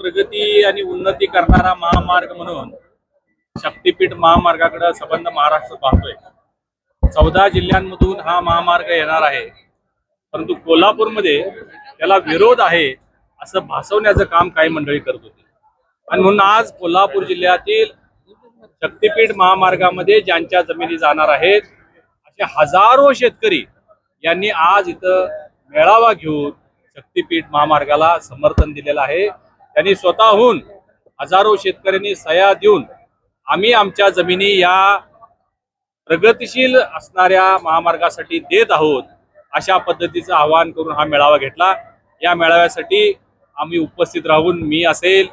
प्रगती आणि उन्नती करणारा महामार्ग म्हणून शक्तीपीठ महामार्गाकडे संबंध महाराष्ट्र पाहतोय। 14 जिल्ह्यांमधून हा महामार्ग येणार आहे, परंतु कोल्हापूरमध्ये त्याला विरोध आहे असं भासवण्याचं काम काही मंडळी करत होती। आणि म्हणून आज कोल्हापूर जिल्ह्यातील शक्तीपीठ महामार्गामध्ये ज्यांच्या जमिनी जाणार आहेत असे हजारो शेतकरी यांनी आज इथं मेळावा घेऊन शक्तीपीठ महामार्गाला समर्थन दिलेलं आहे। त्यांनी स्वतःहून हजारो शेतकऱ्यांनी सह्या देऊन आम्ही आमच्या जमिनी या प्रगतिशील असणाऱ्या महामार्गासाठी देत आहोत अशा पद्धतीचं आवाहन करून हा मेळावा घेतला। या मेळाव्यासाठी आम्ही उपस्थित राहून मी असेल,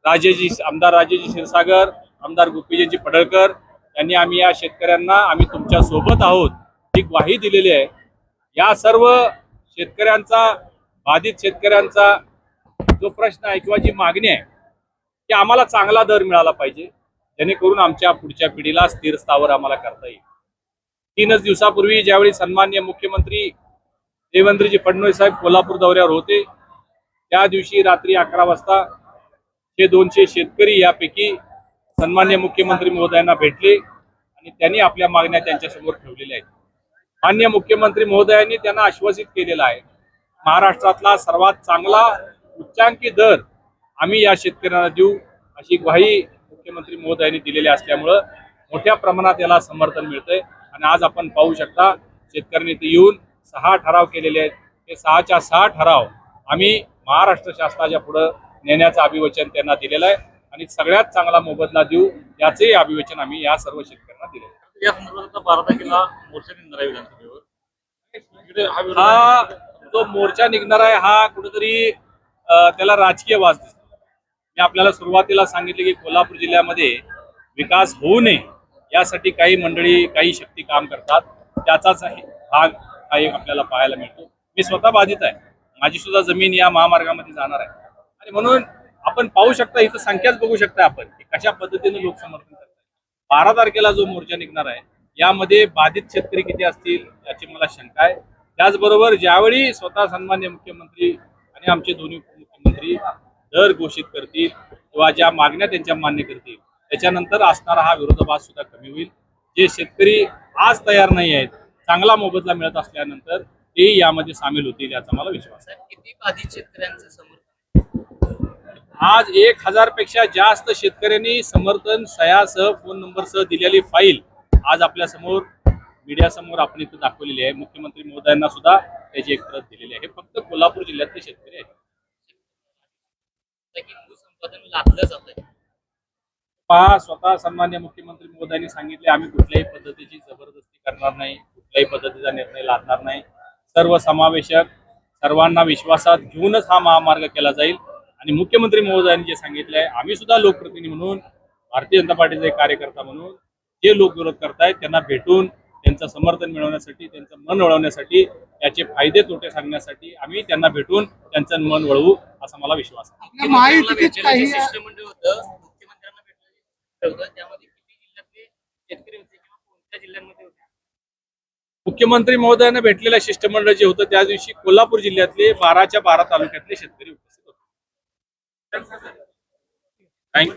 आमदार राजेजी क्षीरसागर, आमदार गोपीजी पडळकर यांनी आम्ही या शेतकऱ्यांना आम्ही तुमच्या सोबत आहोत ही ग्वाही दिलेली आहे। या सर्व शेतकऱ्यांचा, बाधित शेतकऱ्यांचा जो प्रश्न आहे किंवा जी मागणी आहे की आम्हाला चांगला दर मिळाला पाहिजे, जेणेकरून आमच्या पुढच्या पिढीला स्थिर स्थावर आम्हाला करता येईल। 3 दिवसापूर्वी ज्यावेळी सन्माननीय मुख्यमंत्री देवेंद्रजी फडणवीस साहेब कोल्हापूर दौऱ्यावर होते, त्या दिवशी रात्री 11 वाजता 200 शेतकरी यापैकी सन्माननीय मुख्यमंत्री महोदयांना भेटले आणि त्यांनी आपल्या मागण्या त्यांच्यासमोर ठेवलेल्या आहेत। माननीय मुख्यमंत्री महोदयांनी त्यांना आश्वासित केलेलं आहे महाराष्ट्रातला सर्वात चांगला उच्चांकी दर आम्ही या शेतकऱ्यांना देऊ अशी ग्वाही मुख्यमंत्री महोदयांनी दिलेली असल्यामुळं मोठ्या प्रमाणात याला समर्थन मिळतंय। आणि आज आपण पाहू शकता शेतकऱ्यांनी इथे येऊन 6 ठराव केलेले आहेत। ते 6च्या 6 ठराव आम्ही महाराष्ट्र शासनाच्या पुढे नेण्याचं अभिवचन त्यांना दिलेलं आहे आणि सगळ्यात चांगला मोबदला देऊ याचंही अभिवचन आम्ही या सर्व शेतकऱ्यांना दिलेलं आहे। या संदर्भात 12 तारखेला मोर्चा निघणार आहे विधानसभेवर। हा जो मोर्चा निघणार आहे हा कुठेतरी त्याला राजकीय वास दिसतो। मी आपल्याला सुरुवातीला सांगितले की कोल्हापूर जिल्ह्यामध्ये विकास होऊ नये यासाठी काही मंडळी, काही शक्ती काम करतात, त्याचाच भाग हा एक आपल्याला पाहायला मिळतो। मी स्वतः बाधित आहे, माझी सुद्धा जमीन या महामार्गामध्ये जाणार आहे आणि म्हणून आपण पाहू शकता, इथं संख्याच बघू शकता आपण की कशा पद्धतीने लोक समर्थन करतात। 12 तारखेला जो मोर्चा निघणार आहे यामध्ये बाधित शेतकरी किती असतील याची मला शंका आहे। त्याचबरोबर ज्यावेळी स्वतः सन्माननीय मुख्यमंत्री आणि आमचे दोन्ही उपमुख्यमंत्री दर घोषित करतील किंवा ज्या मागण्या त्यांच्या मान्य करतील त्याच्यानंतर असणारा हा विरोधाभास सुद्धा कमी होईल। जे शेतकरी आज तयार नाही आहेत, चांगला मोबदला मिळत असल्यानंतर ते यामध्ये सामील होतील याचा मला विश्वास आहे। किती बाधित शेतकऱ्यांचं समर्थन? आज 1000 पेक्षा जास्त शेतकऱ्यांनी समर्थन सह्यासह, फोन नंबरसह दिलेली फाईल आज आपल्या समोर मीडिया समोर आपण इथं दाखवलेली आहे। मुख्यमंत्री महोदयांना सुद्धा त्याची एक प्रत दिलेली आहे। फक्त कोल्हापूर जिल्ह्यातले शेतकरी आहेत। भूसंपादन लादलं जातंय। पहा, स्वतः सन्माननीय मुख्यमंत्री महोदयांनी सांगितले आम्ही कुठल्याही पद्धतीची जबरदस्ती करणार नाही, कुठल्याही पद्धतीचा निर्णय लादणार नाही। सर्वसमावेशक, सर्वांना विश्वासात घेऊनच हा महामार्ग केला जाईल। आणि मुख्यमंत्री महोदयांनी जे सांगितले आहे, आम्ही सुद्धा लोकप्रतिनिधी म्हणून, भारतीय जनता पार्टीचे कार्यकर्ता म्हणून जे लोक विरोध करतायत त्यांना भेटून त्यांचं समर्थन मिळवण्यासाठी, त्यांचं मन वळवण्यासाठी, याचे फायदे तोटे सांगण्यासाठी आम्ही त्यांना भेटून त्यांचं मन वळवू असा मला विश्वास आहे। शिष्टमंडळ होतं, मुख्यमंत्र्यांना भेटलं होतं, त्यामध्ये किती जिल्ह्यातले शेतकरी होते किंवा कोणत्या जिल्ह्यांमध्ये होते? मुख्यमंत्री महोदयांना भेटलेलं शिष्टमंडळ जे होतं त्या दिवशी कोल्हापूर जिल्ह्यातले 12च्या 12 तालुक्यातले शेतकरी उपस्थित होते। थँक्यू।